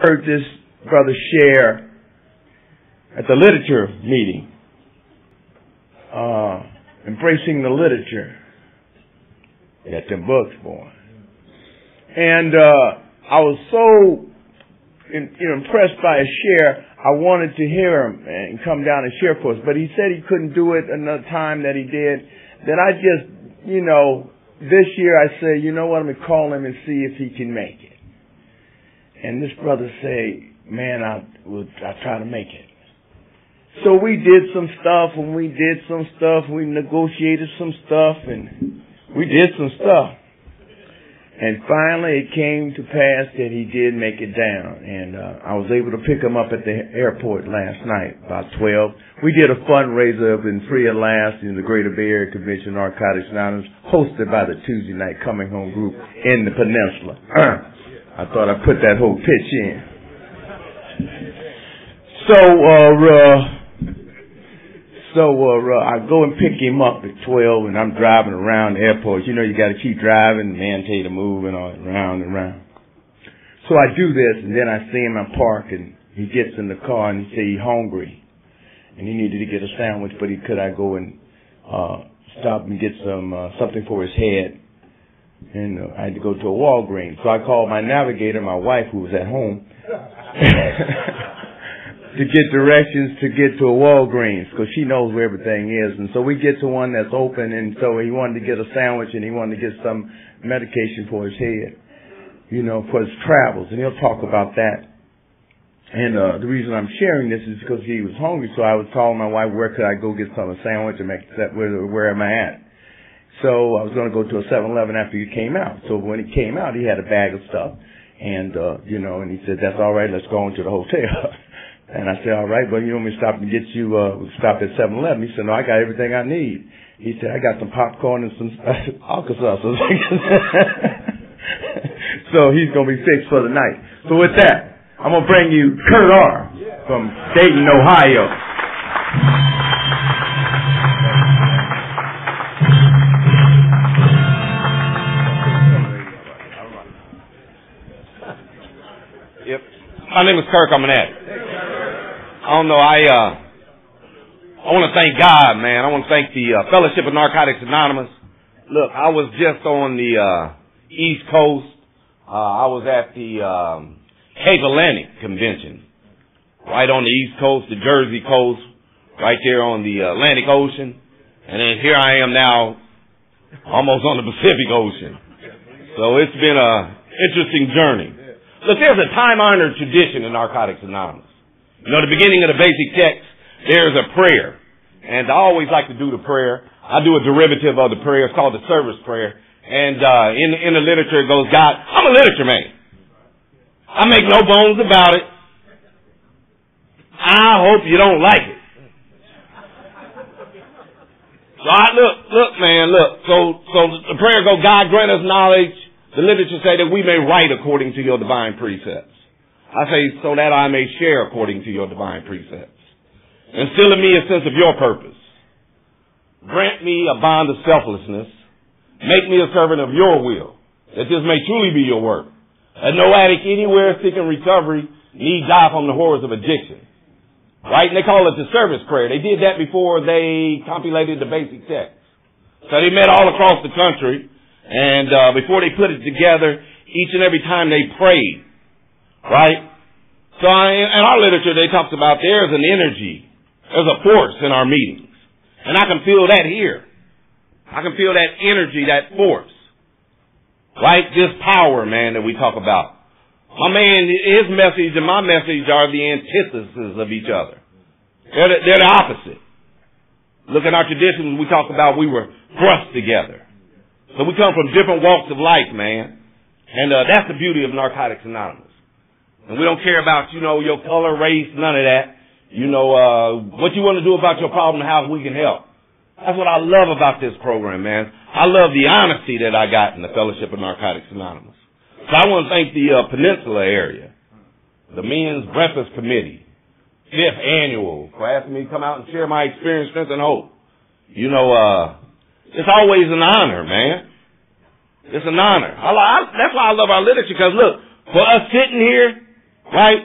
heard this brother share at the literature meeting, embracing the literature. Got them books, boy. And I was so impressed by his share, I wanted to hear him and come down and share for us. But he said he couldn't do it another time that he did. Then I just, this year I said, you know what, I'm going to call him and see if he can make it. And this brother said, man, I'll try to make it. So we did some stuff, and we negotiated some stuff, and we did some stuff. And finally it came to pass that he did make it down. And I was able to pick him up at the airport last night, about 12. We did a fundraiser up in Free at Last in the Greater Bay Area Convention, Narcotics Anonymous, hosted by the Tuesday Night Coming Home group in the Peninsula. I thought I'd put that whole pitch in. So I go and pick him up at 12, and I'm driving around the airport. You got to keep driving, man, tell you to move and all around and around. So I do this, and then I see him in park, and he gets in the car, and he said he's hungry, and he needed to get a sandwich, but could I go and stop and get something for his head? And I had to go to a Walgreens. So I called my navigator, my wife, who was at home, to get directions to get to a Walgreens, because she knows where everything is. And so we get to one that's open, and so he wanted to get a sandwich, and he wanted to get some medication for his head, for his travels, and he'll talk about that. And the reason I'm sharing this is because he was hungry, so I was calling my wife, where could I go get a sandwich and make that, where am I at? So I was going to go to a 7-Eleven after he came out. So when he came out, he had a bag of stuff, and, and he said, that's all right, let's go on to the hotel. And I said, all right, well, you want me to stop and get you, stop at 7-Eleven? He said, no, I got everything I need. He said, I got some popcorn and some Alka-Seltzer. So he's going to be fixed for the night. So with that, I'm going to bring you Kurt R. from Dayton, Ohio. Yep. My name is Kirk. I'm an addict. I don't know. I want to thank God, man. I want to thank the Fellowship of Narcotics Anonymous. Look, I was just on the East Coast. I was at the Cape Atlantic Convention, right on the East Coast, the Jersey coast, right there on the Atlantic Ocean. And then here I am now, almost on the Pacific Ocean. So it's been an interesting journey. Look, there's a time-honored tradition in Narcotics Anonymous. The beginning of the basic text, there's a prayer. And I always like to do the prayer. I do a derivative of the prayer. It's called the service prayer. And in the literature, it goes, God, I'm a literature man. I make no bones about it. I hope you don't like it. So So the prayer goes, God, grant us knowledge. The literature say that we may write according to your divine precepts. I say, so that I may share according to your divine precepts. Instill in me a sense of your purpose. Grant me a bond of selflessness. Make me a servant of your will, that this may truly be your work. And no addict anywhere seeking recovery need die from the horrors of addiction. Right? And they call it the service prayer. They did that before they compilated the basic text. So they met all across the country, and before they put it together, each and every time they prayed. Right? So in our literature, they talks about there's an energy, there's a force in our meetings. And I can feel that here. I can feel that energy, that force. Right? This power, man, that we talk about. My man, his message and my message are the antithesis of each other. They're the opposite. Look at our traditions, we talk about we were thrust together. So we come from different walks of life, man. And that's the beauty of Narcotics Anonymous. And we don't care about, your color, race, none of that. What you want to do about your problem and how we can help. That's what I love about this program, man. I love the honesty that I got in the Fellowship of Narcotics Anonymous. So I want to thank the Peninsula area, the Men's Breakfast Committee, 5th Annual, for asking me to come out and share my experience, strength, and hope. It's always an honor, man. It's an honor. That's why I love our literature, because look, for us sitting here, Right?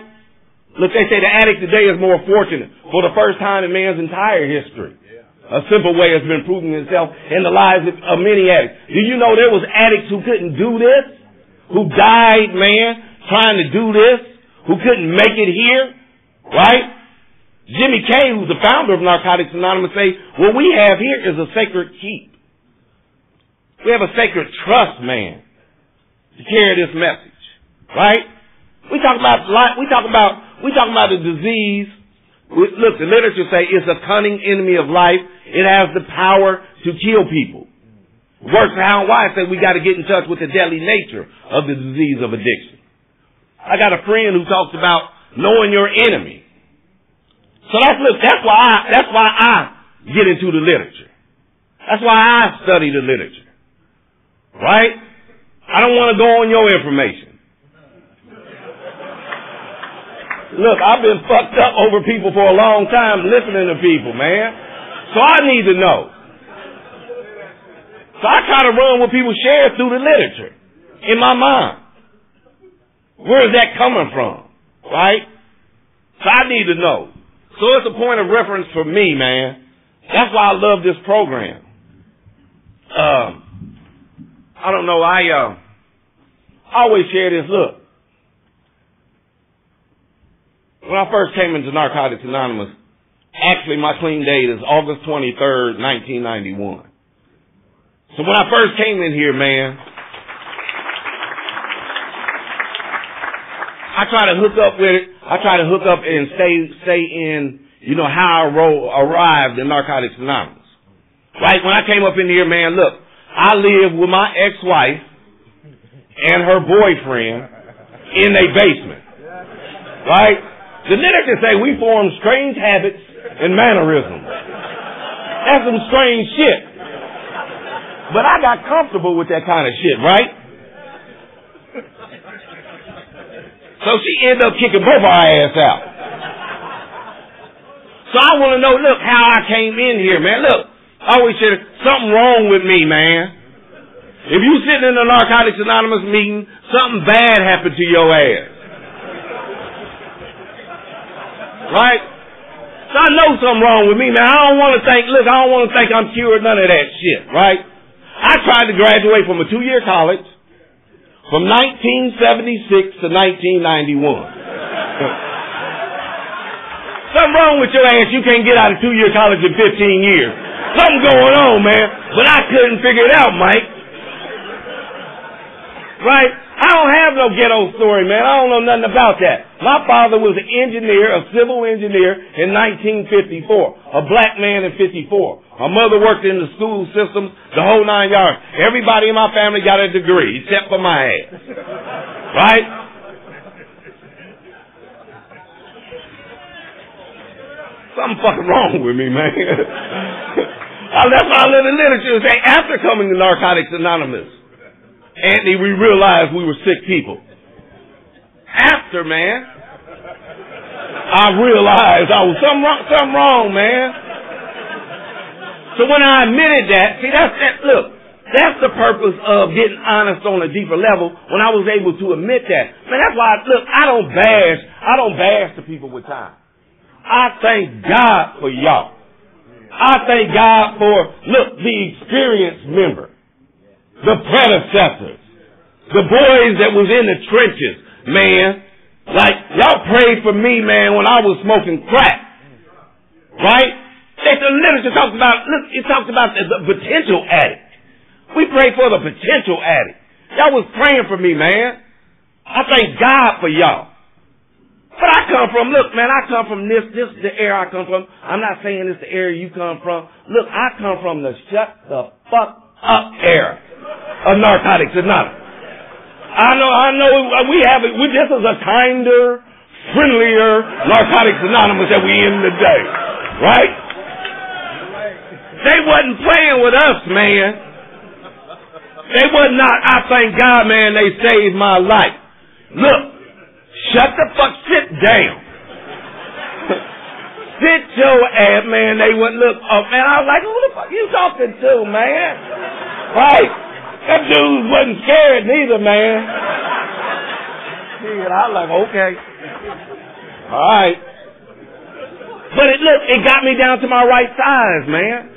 Look, they say the addict today is more fortunate for the first time in man's entire history. A simple way has been proving itself in the lives of many addicts. Do you know there was addicts who couldn't do this? Who died, man, trying to do this? Who couldn't make it here? Right? Jimmy Kay, who's the founder of Narcotics Anonymous, say, what we have here is a sacred keep. We have a sacred trust, man, to carry this message. Right? We talk about the disease. Look, the literature say it's a cunning enemy of life. It has the power to kill people. Works for how and why say we got to get in touch with the deadly nature of the disease of addiction. I got a friend who talks about knowing your enemy. So that's why I get into the literature. That's why I study the literature. Right? I don't want to go on your information. Look, I've been fucked up over people for a long time listening to people, man. So I need to know. So I try to run what people share through the literature in my mind. Where is that coming from? Right? So I need to know. So it's a point of reference for me, man. That's why I love this program. I don't know, I always share this. Look. When I first came into Narcotics Anonymous, actually my clean date is August 23rd, 1991. So when I first came in here, man, I try to hook up with it. I try to hook up and stay in, how I arrived in Narcotics Anonymous. Right? When I came up in here, man, look, I lived with my ex-wife and her boyfriend in a basement. Right? The literature say we form strange habits and mannerisms. That's some strange shit. But I got comfortable with that kind of shit, right? So she ended up kicking both our ass out. So I want to know, look, how I came in here, man. Look, I always said, something wrong with me, man. If you sitting in a Narcotics Anonymous meeting, something bad happened to your ass. Right? So I know something wrong with me, man. I don't want to think I'm cured, none of that shit, right? I tried to graduate from a 2-year college from 1976 to 1991. Something wrong with your ass. You can't get out of 2-year college in 15 years. Something going on, man. But I couldn't figure it out, Mike. Right? I don't have no ghetto story, man. I don't know nothing about that. My father was an engineer, a civil engineer in 1954. A black man in 54. My mother worked in the school system, the whole 9 yards. Everybody in my family got a degree, except for my ass. Right? Something fucking wrong with me, man. That's why I love the literature. Say, after coming to Narcotics Anonymous, Anthony, we realized we were sick people. After, man, I realized I was something wrong, man. So when I admitted that, see, that's the purpose of getting honest on a deeper level. When I was able to admit that, man, that's why I don't bash the people with time. I thank God for y'all. I thank God for the experienced member. The predecessors, the boys that was in the trenches, man. Like, y'all prayed for me, man, when I was smoking crack. Right? The literature talks about, it talks about the potential addict. We pray for the potential addict. Y'all was praying for me, man. I thank God for y'all. But I come from this is the area I come from. I'm not saying this is the area you come from. Look, I come from the shut the fuck up era of Narcotics Anonymous. I know this is a kinder, friendlier Narcotics Anonymous that we in today. Right? They wasn't playing with us, man. They was not, I thank God, man, they saved my life. Look, shut the fuck, sit down. Sit your ass, man, they wouldn't look up, man. I was like, who the fuck you talking to, man? Right? That dude wasn't scared neither, man. And I was like, okay. All right. But it got me down to my right size, man.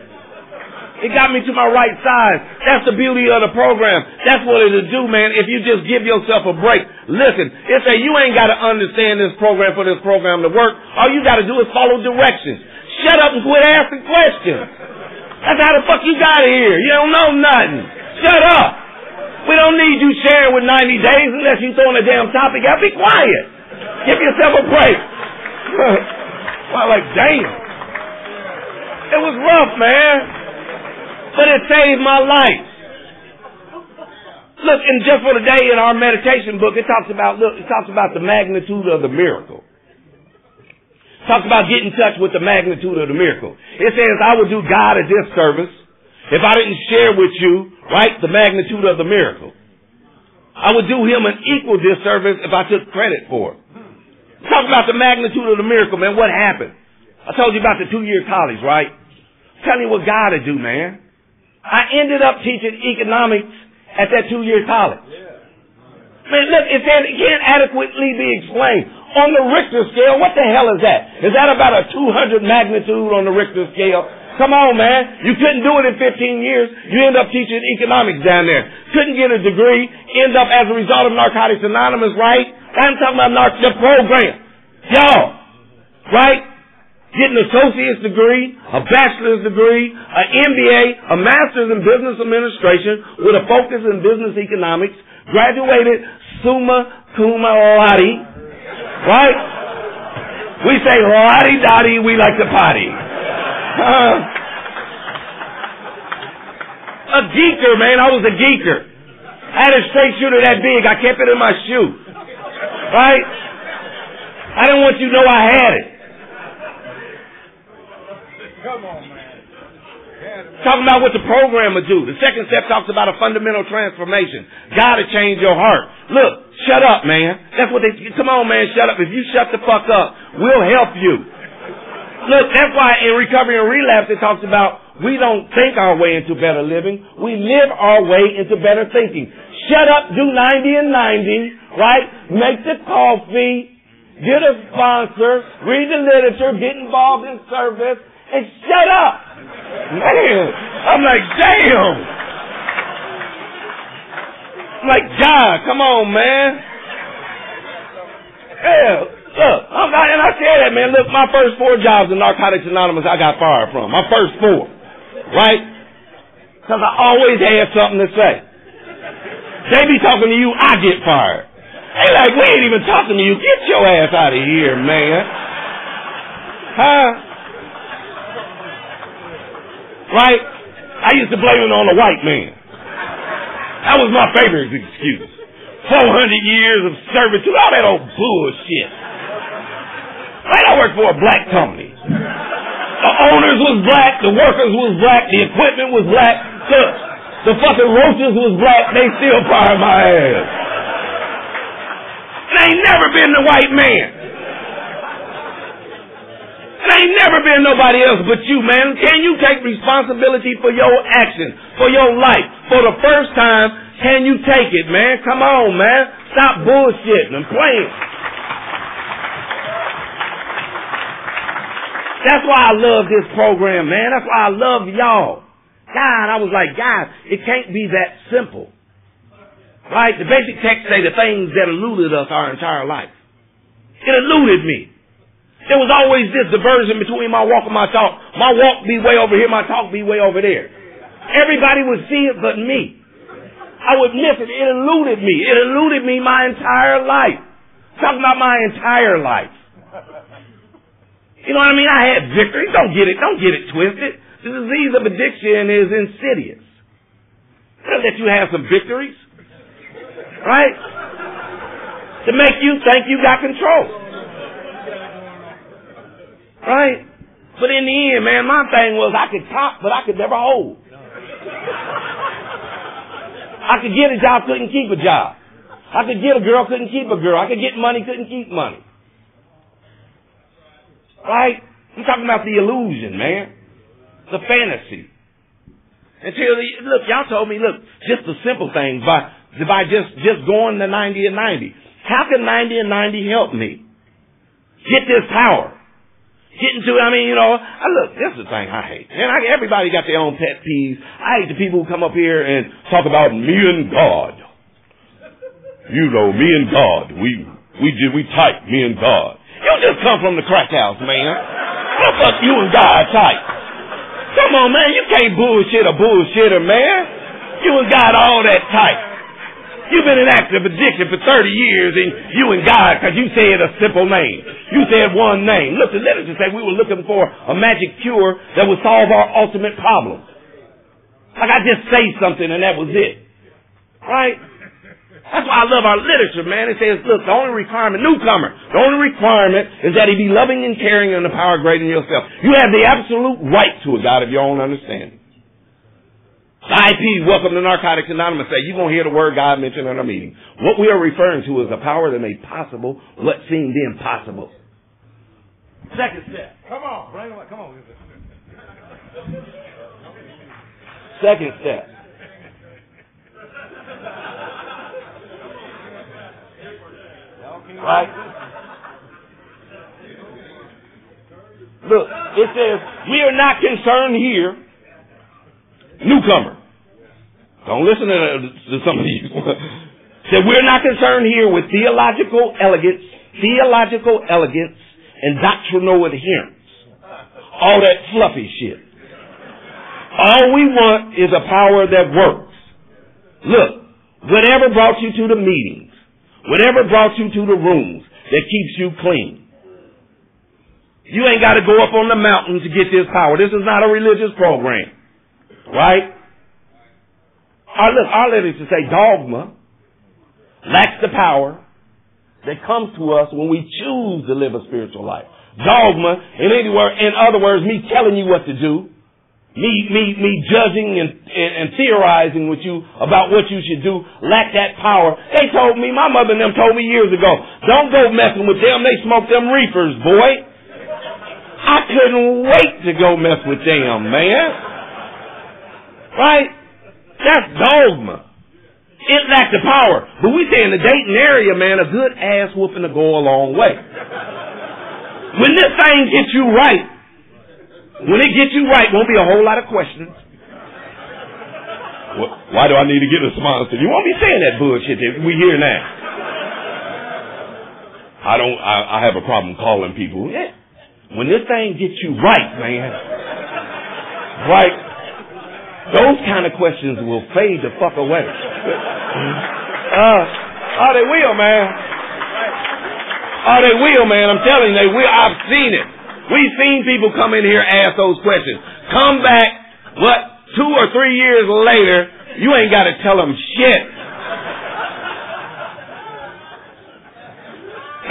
It got me to my right size. That's the beauty of the program. That's what it'll do, man, if you just give yourself a break. Listen, it say you ain't got to understand this program for this program to work. All you got to do is follow directions. Shut up and quit asking questions. That's how the fuck you got here. You don't know nothing. Shut up. We don't need you sharing with 90 days unless you throwing a damn topic out. Be quiet. Give yourself a break. Well, like, damn. It was rough, man. But it saved my life. Look, and just for today in our meditation book, it talks about the magnitude of the miracle. It talks about getting in touch with the magnitude of the miracle. It says, I would do God a disservice if I didn't share with you, right, the magnitude of the miracle. I would do him an equal disservice if I took credit for it. Talk about the magnitude of the miracle, man. What happened? I told you about the 2-year college, right? Tell me what God would do, man. I ended up teaching economics at that 2-year college. Man, look, it can't adequately be explained. On the Richter scale, what the hell is that? Is that about a 200 magnitude on the Richter scale? Come on, man. You couldn't do it in 15 years. You end up teaching economics down there. Couldn't get a degree. End up as a result of Narcotics Anonymous, right? I'm talking about the program. Y'all, right? Getting an associate's degree, a bachelor's degree, an MBA, a master's in business administration with a focus in business economics, graduated summa cum laude, right? We say lottie-dottie, we like to potty. A geeker, man, I was a geeker. I had a straight shooter that big, I kept it in my shoe, right? I didn't want you to know I had it. Come on, man. Talking about what the program would do. The second step talks about a fundamental transformation. God to change your heart. Look, shut up, man. That's what come on, man, shut up. If you shut the fuck up, we'll help you. Look, that's why in recovery and relapse it talks about we don't think our way into better living. We live our way into better thinking. Shut up, do 90 and 90, right? Make the coffee, get a sponsor, read the literature, get involved in service, and shut up. Man, I'm like, damn. I'm like, God, come on, man. Yeah, look, and I said that, man. Look, my first 4 jobs in Narcotics Anonymous I got fired from. My first 4, right? Because I always had something to say. They be talking to you, I get fired. They like, we ain't even talking to you. Get your ass out of here, man. Huh? Right? I used to blame it on the white man. That was my favorite excuse. 400 years of servitude, all that old bullshit. Right? I worked for a black company. The owners was black, the workers was black, the equipment was black, the fucking roaches was black, they still fired my ass. It ain't never been the white man. It ain't never been nobody else but you, man. Can you take responsibility for your action, for your life? For the first time, can you take it, man? Come on, man. Stop bullshitting and playing. That's why I love this program, man. That's why I love y'all. God, I was like, God, it can't be that simple. Right? The basic text say the things that eluded us our entire life. It eluded me. There was always this diversion between my walk and my talk. My walk be way over here, my talk be way over there. Everybody would see it but me. I would miss it. It eluded me. It eluded me my entire life. Talking about my entire life. You know what I mean? I had victory. Don't get it twisted. The disease of addiction is insidious. It'll let you have some victories. Right? To make you think you got control. Right? But in the end, man, my thing was I could top, but I could never hold. I could get a job, couldn't keep a job. I could get a girl, couldn't keep a girl. I could get money, couldn't keep money. Right? I'm talking about the illusion, man. The fantasy. Look, y'all told me, look, just the simple things by just going to 90 and 90. How can 90 and 90 help me get this power? Get into, look, this is the thing I hate. And everybody got their own pet peeves. I hate the people who come up here and talk about me and God. You know, me and God. We tight, me and God. You just come from the crack house, man. What the fuck you and God tight? Come on, man. You can't bullshit a bullshitter, man. You and God all that tight. You've been in active addiction for 30 years and you and God, because you said a simple name. You said one name. Look, the literature said we were looking for a magic cure that would solve our ultimate problem. Like I just say something and that was it. Right? That's why I love our literature, man. It says, look, the only requirement, newcomer, the only requirement is that he be loving and caring and the power greater than yourself. You have the absolute right to a God of your own understanding. IP, welcome to Narcotics Anonymous. Say, you're going to hear the word God mentioned in our meeting. What we are referring to is a power that made possible what seemed impossible. Second step. Come on, bring it. Come on. Second step. Right? Look, it says, we are not concerned here. Newcomer. Don't listen to some of these. Said we're not concerned here with theological elegance, and doctrinal adherence. All that fluffy shit. All we want is a power that works. Look, whatever brought you to the meetings, whatever brought you to the rooms that keeps you clean. You ain't got to go up on the mountain to get this power. This is not a religious program. Right? Our literature say dogma lacks the power that comes to us when we choose to live a spiritual life. Dogma, in other words, me telling you what to do, me judging and theorizing with you about what you should do, lack that power. They told me, my mother and them told me years ago, don't go messing with them. They smoke them reefers, boy. I couldn't wait to go mess with them, man. Right? That's dogma. It lacks the power. But we say in the Dayton area, man, a good ass whooping to go a long way. When this thing gets you right, won't be a whole lot of questions. Well, why do I need to get a sponsor? You won't be saying that bullshit that we hear now. I have a problem calling people. Yeah. When this thing gets you right, man, right? Those kind of questions will fade the fuck away. They will, man. They will, man. I'm telling you, they will. I've seen it. We've seen people come in here ask those questions. Come back, 2 or 3 years later, you ain't got to tell them shit.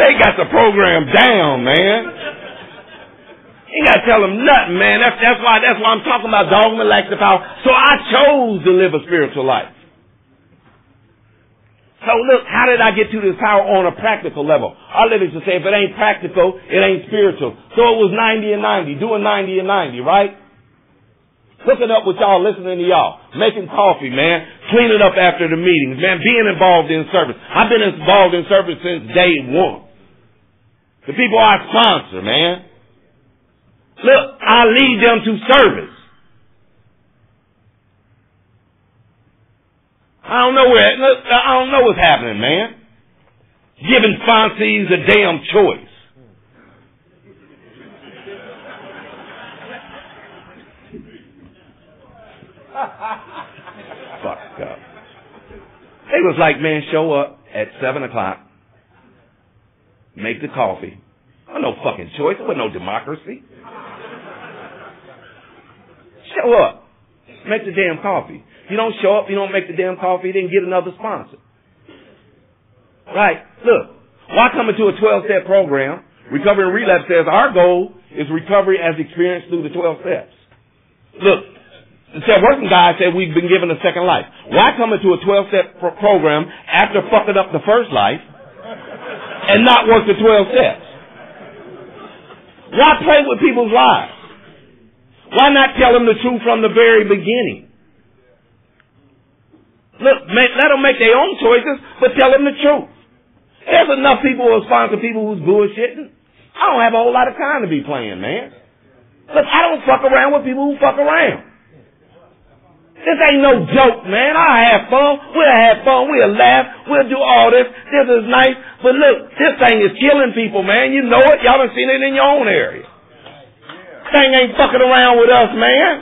They got the program down, man. You ain't got to tell them nothing, man. That's why I'm talking about dogma lacks the power. So I chose to live a spiritual life. So look, how did I get to this power on a practical level? Our literature say if it ain't practical, it ain't spiritual. So it was 90 and 90, doing 90 and 90, right? Hooking up with y'all, listening to y'all, making coffee, man, cleaning up after the meetings, man, being involved in service. I've been involved in service since day one. The people I sponsor, man. Look, I lead them to service. I don't know what's happening, man. Giving sponsees a damn choice. Fucked up. They was like, man, show up at 7 o'clock, make the coffee. There was no fucking choice. There was no democracy. Show up. Make the damn coffee. If you don't show up, you don't make the damn coffee, then get another sponsor. Right. Look, why come into a 12-step program? Recovery and Relapse says our goal is recovery as experienced through the 12 steps. Look, the working guy said we've been given a second life. Why come into a 12-step program after fucking up the first life and not work the 12 steps? Why play with people's lives? Why not tell them the truth from the very beginning? Look, let them make their own choices, but tell them the truth. There's enough people who sponsor people who's bullshitting. I don't have a whole lot of time to be playing, man. Look, I don't fuck around with people who fuck around. This ain't no joke, man. I'll have fun. We'll have fun. We'll laugh. We'll do all this. This is nice. But look, this thing is killing people, man. You know it. Y'all done seen it in your own area. Thing ain't fucking around with us, man.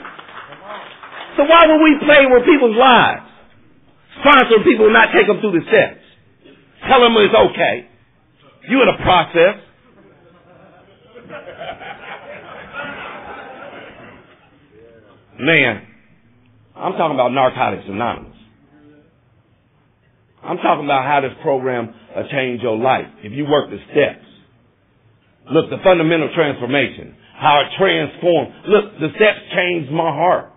So why would we play with people's lives? Sponsor people, not take them through the steps. Tell them it's okay. You in a process. Man, I'm talking about Narcotics Anonymous. I'm talking about how this program will change your life if you work the steps. Look, the fundamental transformation, how it transforms. Look, the steps changed my heart.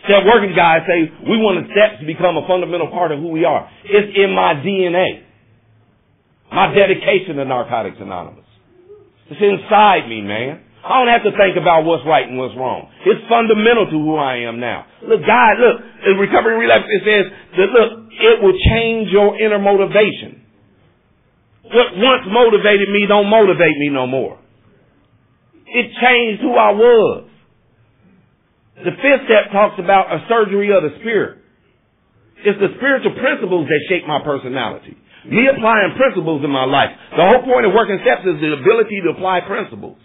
Step working guys say we want the steps to become a fundamental part of who we are. It's in my DNA. My dedication to Narcotics Anonymous. It's inside me, man. I don't have to think about what's right and what's wrong. It's fundamental to who I am now. Look, God, look, in Recovery and Relapse, it says that, look, it will change your inner motivation. What once motivated me don't motivate me no more. It changed who I was. The fifth step talks about a surgery of the spirit. It's the spiritual principles that shape my personality. Me applying principles in my life. The whole point of working steps is the ability to apply principles.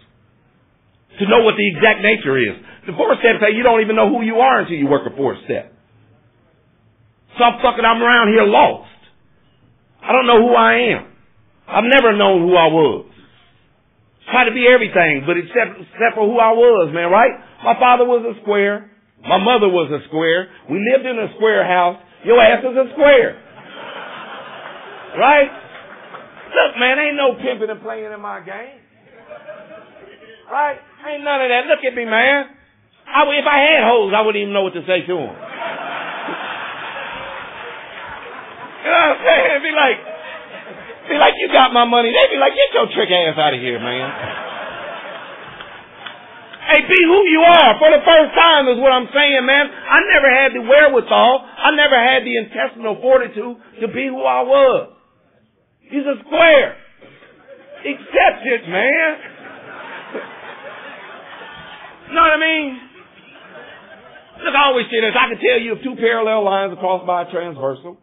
To know what the exact nature is. The fourth step say you don't even know who you are until you work a fourth step. So I'm around here lost. I don't know who I am. I've never known who I was. Tried to be everything, but except for who I was, man, right? My father was a square. My mother was a square. We lived in a square house. Your ass is a square. Right? Look, man, ain't no pimping and playing in my game. Right? Ain't none of that. Look at me, man. If I had hoes, I wouldn't even know what to say to them. You know what I'm saying? Be like, you got my money. They'd be like, get your trick ass out of here, man. Hey, be who you are for the first time is what I'm saying, man. I never had the wherewithal. I never had the intestinal fortitude to be who I was. He's a square. Accept it, man. You know what I mean? Look, I always say this. I can tell you if two parallel lines are crossed by a transversal,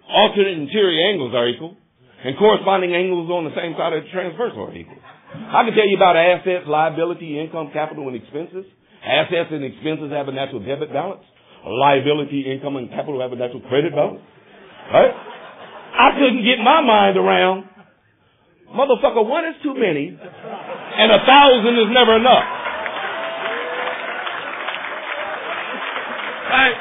alternate interior angles are equal, and corresponding angles on the same side of the transversal are equal. I can tell you about assets, liability, income, capital, and expenses. Assets and expenses have a natural debit balance. Liability, income, and capital have a natural credit balance. Right? I couldn't get my mind around, motherfucker, one is too many, and 1,000 is never enough. Right?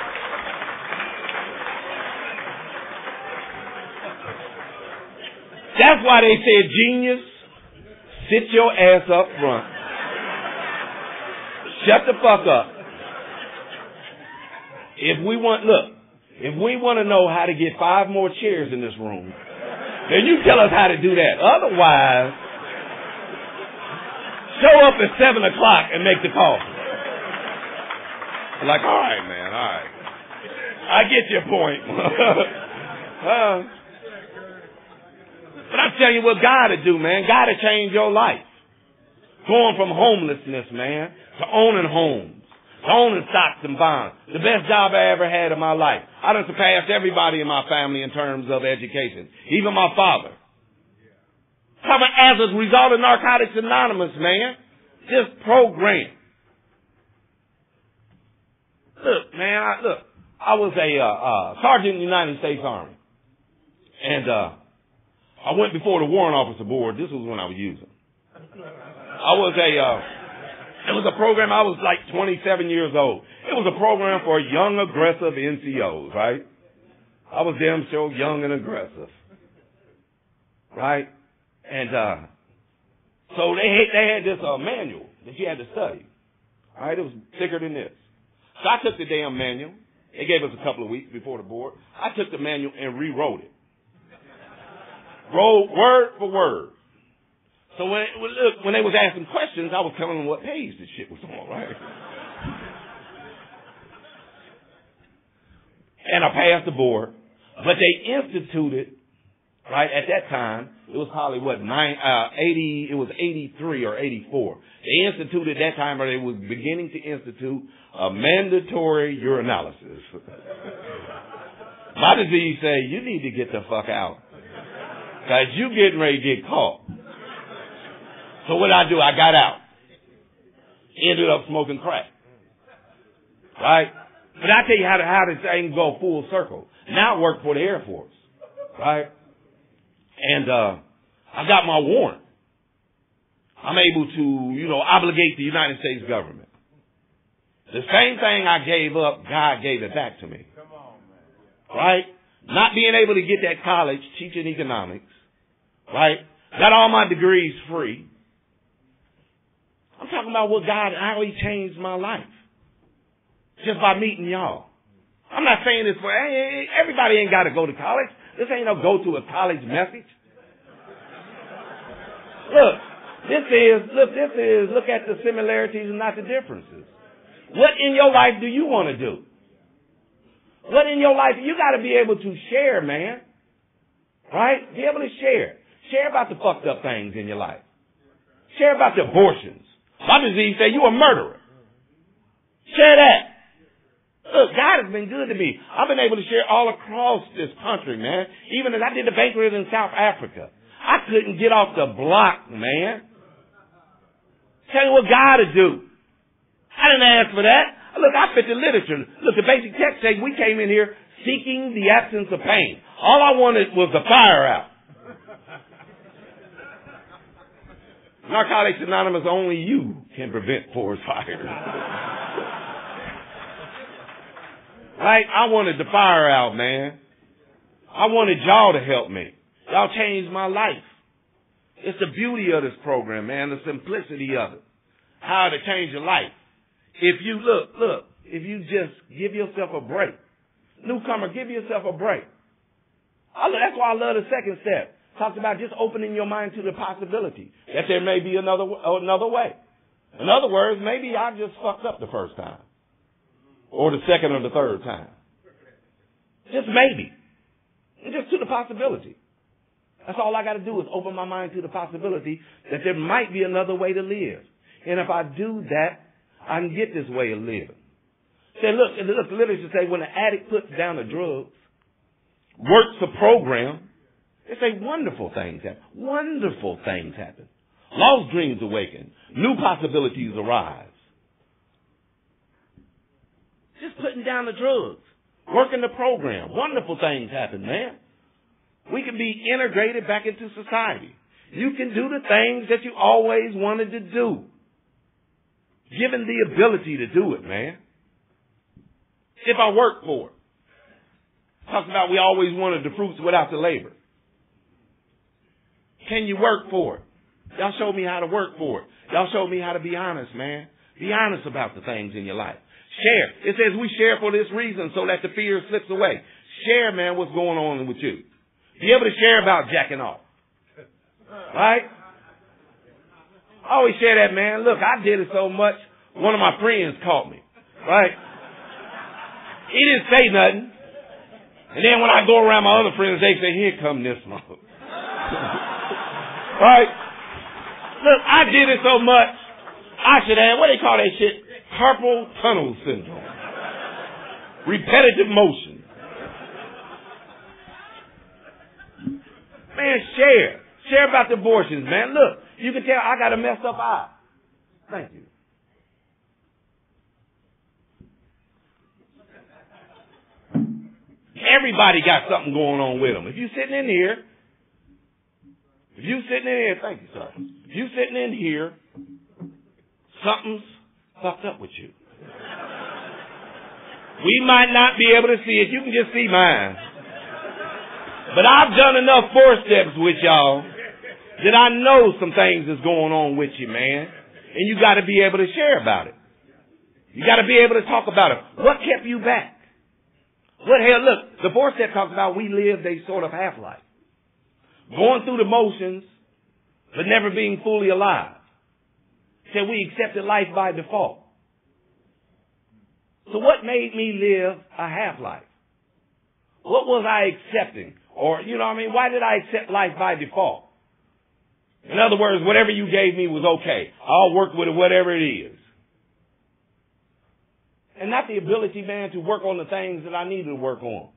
That's why they said, genius, sit your ass up front. Shut the fuck up. If we want to know how to get 5 more chairs in this room, then you tell us how to do that. Otherwise, show up at 7 o'clock and make the call. Like, all right, man, all right. I get your point. But I'm telling you what God to do, man. God to change your life. Going from homelessness, man, to owning homes, to owning stocks and bonds. The best job I ever had in my life. I done surpassed everybody in my family in terms of education. Even my father. As a result of Narcotics Anonymous, man. This program. Look, man, I was a sergeant in the United States Army. And I went before the Warrant Officer Board. This was when I was using. It was a program, I was like 27 years old. It was a program for young, aggressive NCOs, right? I was damn sure young and aggressive. Right? And so they had this manual that you had to study. All right? It was thicker than this. So I took the damn manual. They gave us a couple of weeks before the board. I took the manual and rewrote it. Wrote word for word. So when they was asking questions, I was telling them what page this shit was on, right? And I passed the board. But they instituted right? At that time, it was probably what, 80, it was 83 or 84. They instituted that time, or they was beginning to institute a mandatory urinalysis. My disease say, you need to get the fuck out. Cause you getting ready to get caught. So what I do, I got out. Ended up smoking crack. Right? But I tell you how this thing go full circle. Now I work for the Air Force. Right? And I got my warrant. I'm able to, obligate the United States government. The same thing I gave up, God gave it back to me. Come on, man. Right? Not being able to get that college, teaching economics. Right? Got all my degrees free. I'm talking about how he changed my life. Just by meeting y'all. I'm not saying this for, everybody ain't got to go to college. This ain't no go to a college message. Look at the similarities and not the differences. What in your life do you want to do? What in your life, you got to be able to share, man. Right? Be able to share. Share about the fucked up things in your life. Share about the abortions. My disease say you a murderer. Share that. Look, God has been good to me. I've been able to share all across this country, man. Even as I did the banquet in South Africa. I couldn't get off the block, man. Tell you what God to do. I didn't ask for that. Look, I fit the literature. Look, the basic text says we came in here seeking the absence of pain. All I wanted was the fire out. Narcotics Anonymous, only you can prevent forest fires. Right? I wanted the fire out, man. I wanted y'all to help me. Y'all changed my life. It's the beauty of this program, man, the simplicity of it. How to change your life. If you if you just give yourself a break. Newcomer, give yourself a break. That's why I love the second step. Talks about just opening your mind to the possibility that there may be another way. In other words, maybe I just fucked up the first time. Or the second or the third time. Just maybe. Just to the possibility. That's all I got to do is open my mind to the possibility that there might be another way to live. And if I do that, I can get this way of living. Say, look, the literature say when an addict puts down the drugs, works the program, they say wonderful things happen. Wonderful things happen. Lost dreams awaken. New possibilities arise. Just putting down the drugs. Working the program. Wonderful things happen, man. We can be integrated back into society. You can do the things that you always wanted to do. Given the ability to do it, man. If I work for it. Talks about we always wanted the fruits without the labor. Can you work for it? Y'all showed me how to work for it. Y'all showed me how to be honest, man. Be honest about the things in your life. Share. It says we share for this reason so that the fear slips away. Share, man, what's going on with you. Be able to share about jacking off. Right? I always share that, man. Look, I did it so much, one of my friends caught me. Right? He didn't say nothing. And then when I go around my other friends, they say, here come this mother. Right? Look, I did it so much, I should have, what they call that shit? Carpal tunnel syndrome. Repetitive motion. Man, share. Share about the abortions, man. Look, you can tell I got a messed up eye. Thank you. Everybody got something going on with them. If you sitting in here, thank you, sir. If you sitting in here, something's fucked up with you. We might not be able to see it. You can just see mine. But I've done enough 4 steps with y'all that I know some things is going on with you, man. And you got to be able to share about it. You got to be able to talk about it. What kept you back? What hell? Look, the 4 step talks about we lived a sort of half-life. Going through the motions, but never being fully alive. Said we accepted life by default. So what made me live a half-life? What was I accepting? Or, you know what I mean? Why did I accept life by default? In other words, whatever you gave me was okay. I'll work with it, whatever it is. And not the ability, man, to work on the things that I needed to work on.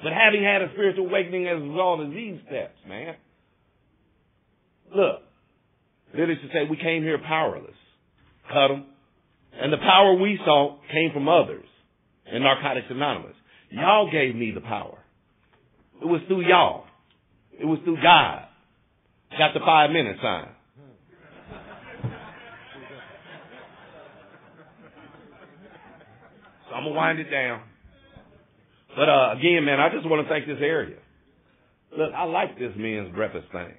But having had a spiritual awakening as a result of these steps, man. Look, literature say we came here powerless. Cut them. And the power we saw came from others in Narcotics Anonymous. Y'all gave me the power. It was through y'all. It was through God. Got the 5-minute sign. So I'm going to wind it down. But again, man, I just want to thank this area. Look, I like this men's breakfast thing.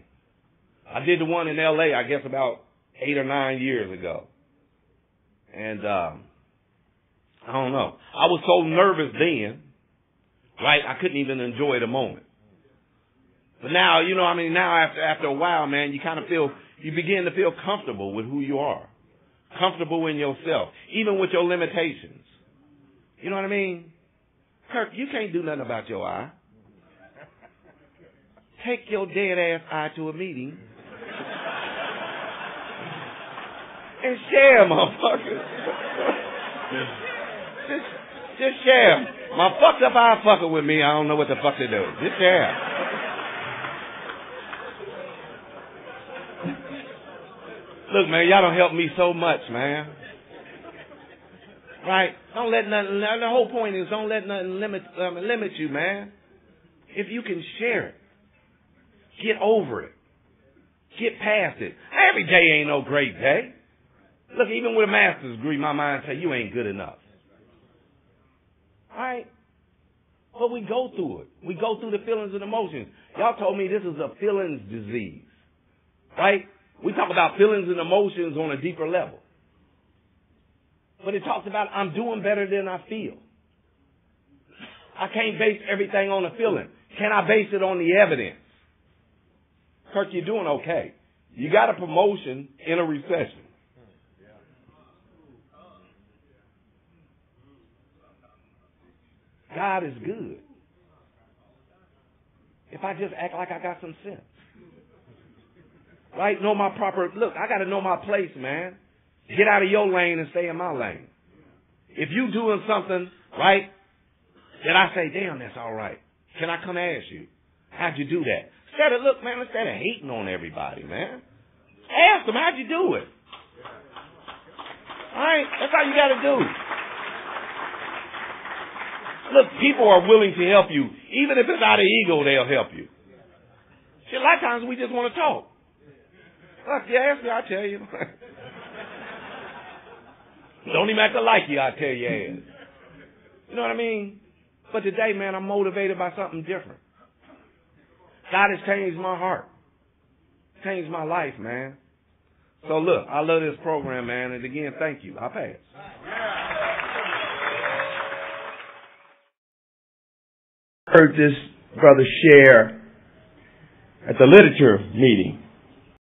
I did the one in L.A., I guess, about 8 or 9 years ago. And I don't know. I was so nervous then, right? I couldn't even enjoy the moment. But now, you know, I mean, now after a while, man, you begin to feel comfortable with who you are. Comfortable in yourself, even with your limitations. You know what I mean? Kirk, you can't do nothing about your eye. Take your dead ass eye to a meeting and share, motherfucker. just share. My fucked up eye fucker with me. I don't know what the fuck to do. Just share. Look, man, y'all don't help me so much, man. Right? Don't let nothing. The whole point is don't let nothing limit you, man. If you can share it, get over it, get past it. Every day ain't no great day. Look, even with a master's degree, my mind say you ain't good enough. All right? But we go through it. We go through the feelings and emotions. Y'all told me this is a feelings disease, right? We talk about feelings and emotions on a deeper level. But it talks about I'm doing better than I feel. I can't base everything on a feeling. Can I base it on the evidence? Kirk, you're doing okay. You got a promotion in a recession. God is good. If I just act like I got some sense. Right? Know my proper, look, I got to know my place, man. Get out of your lane and stay in my lane. If you doing something, right, that I say, damn, that's all right. Can I come ask you? How'd you do that? Instead of, look, man, instead of hating on everybody, man. Ask them, how'd you do it? All right? That's how you got to do. Look, people are willing to help you. Even if it's out of ego, they'll help you. See, a lot of times we just want to talk. Look, you ask me, I'll tell you. Don't even have to like you, I'll tell you ass. You know what I mean? But today, man, I'm motivated by something different. God has changed my heart. Changed my life, man. So look, I love this program, man. And again, thank you. I'll pass. Heard this brother share at the literature meeting.